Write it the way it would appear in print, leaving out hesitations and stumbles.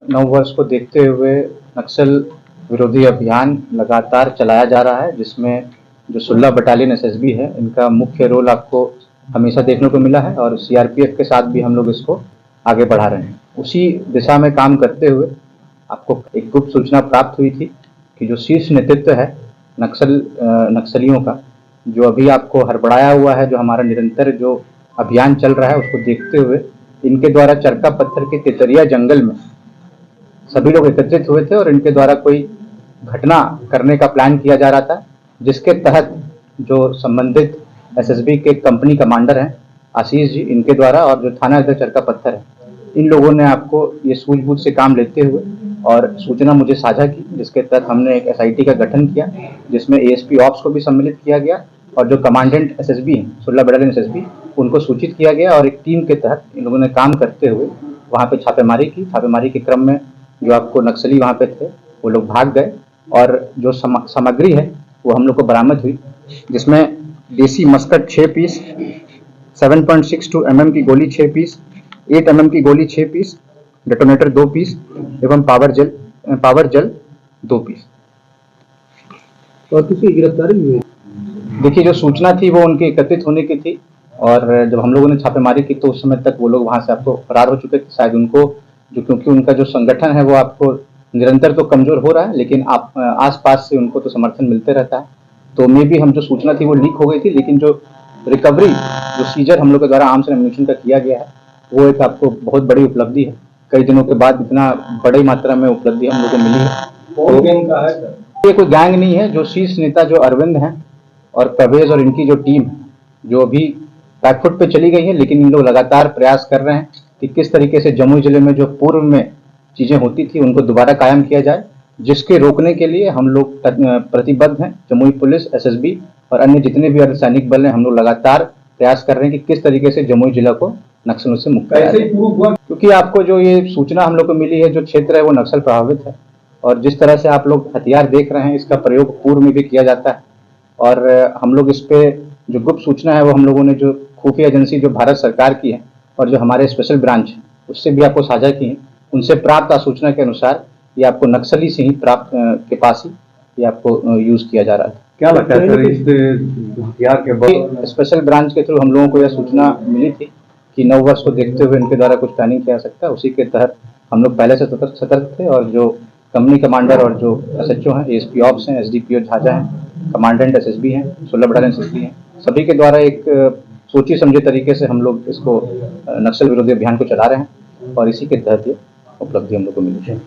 नव वर्ष को देखते हुए नक्सल विरोधी अभियान लगातार चलाया जा रहा है, जिसमें जो 16 बटालियन एसएसबी है, इनका मुख्य रोल आपको हमेशा देखने को मिला है और सीआरपीएफ के साथ भी हम लोग इसको आगे बढ़ा रहे हैं। उसी दिशा में काम करते हुए आपको एक गुप्त सूचना प्राप्त हुई थी कि जो शीर्ष नेतृत्व है नक्सलियों का, जो अभी आपको हड़बड़ाया हुआ है, जो हमारा निरंतर जो अभियान चल रहा है, उसको देखते हुए इनके द्वारा चरका पत्थर के तेतरिया जंगल में सभी लोग एकत्रित हुए थे और इनके द्वारा कोई घटना करने का प्लान किया जा रहा था, जिसके तहत जो संबंधित एसएसबी के कंपनी कमांडर हैं आशीष जी, इनके द्वारा और जो थाना अध्यक्ष चरका पत्थर है, इन लोगों ने आपको ये सूझबूझ से काम लेते हुए और सूचना मुझे साझा की, जिसके तहत हमने एक एसआईटी का गठन किया, जिसमें एएसपी ऑप्स को भी सम्मिलित किया गया और जो कमांडेंट एसएसबी हैं 16 बटालियन एसएसबी, उनको सूचित किया गया और एक टीम के तहत इन लोगों ने काम करते हुए वहाँ पे छापेमारी की। छापेमारी के क्रम में जो आपको नक्सली वहाँ पे थे वो लोग भाग गए और जो सामग्री है वो हम लोग को बरामद हुई, जिसमें देसी मस्कट 6 पीस, 7.62 mm की गोली 6 पीस, 8 mm की गोली 6 पीस, डेटोनेटर 2 पीस एवं पावर जल 2 पीस। और किसी गिरफ्तारी हुई? देखिए, जो सूचना थी वो उनके एकत्रित होने की थी और जब हम लोगों ने छापेमारी की तो उस समय तक वो लोग वहाँ से आपको फरार हो चुके थे। शायद उनको क्योंकि उनका जो संगठन है वो आपको निरंतर तो कमजोर हो रहा है, लेकिन आसपास से उनको तो समर्थन मिलते रहता है। तो मे भी हम जो सूचना थी वो लीक हो गई थी, लेकिन जो रिकवरी, जो सीजर हम लोग के द्वारा आर्म्स एंड एम्यूनिशन का किया गया है, वो एक आपको बहुत बड़ी उपलब्धि है। कई दिनों के बाद इतना बड़ी मात्रा में उपलब्धि हम लोग को मिली है। ये कोई गैंग नहीं है। जो शीर्ष नेता जो अरविंद हैं और प्रवेश और इनकी जो टीम जो अभी बैकफुट पे चली गई है, लेकिन इन लोग लगातार प्रयास कर रहे हैं कि किस तरीके से जमुई जिले में जो पूर्व में चीजें होती थी उनको दोबारा कायम किया जाए, जिसके रोकने के लिए हम लोग प्रतिबद्ध हैं। जमुई पुलिस, एसएसबी और अन्य जितने भी अर्धसैनिक बल हैं, हम लोग लगातार प्रयास कर रहे हैं कि किस तरीके से जमुई जिला को नक्सलों से मुक्त कराया जाए। क्योंकि आपको जो ये सूचना हम लोग को मिली है, जो क्षेत्र है वो नक्सल प्रभावित है और जिस तरह से आप लोग हथियार देख रहे हैं, इसका प्रयोग पूर्व में भी किया जाता है और हम लोग इस पे जो गुप्त सूचना है वो हम लोगों ने जो खुफिया एजेंसी जो भारत सरकार की है और जो हमारे स्पेशल ब्रांच उससे भी आपको साझा की है, उनसे प्राप्त सूचना के अनुसार ये आपको नक्सली से ही प्राप्त के पास ही ये आपको यूज किया जा रहा था। क्या लगता है सर इस हथियार के स्पेशल ब्रांच के थ्रू हम लोगों को यह सूचना मिली थी कि नव वर्ष को देखते हुए इनके द्वारा कुछ प्लानिंग किया जा सकता है। उसी के तहत हम लोग पहले से सतर्क थे और जो कंपनी कमांडर और जो एसएचओ हैं, एएसपी ऑप्स हैं, एसडीपीओ झाझा हैं, कमांडेंट एसएसबी हैं, 16 बटालियन एसएसबी हैं, सभी के द्वारा एक सोची समझे तरीके से हम लोग इसको नक्सल विरोधी अभियान को चला रहे हैं और इसी के तहत ये उपलब्धि हम लोग को मिली है।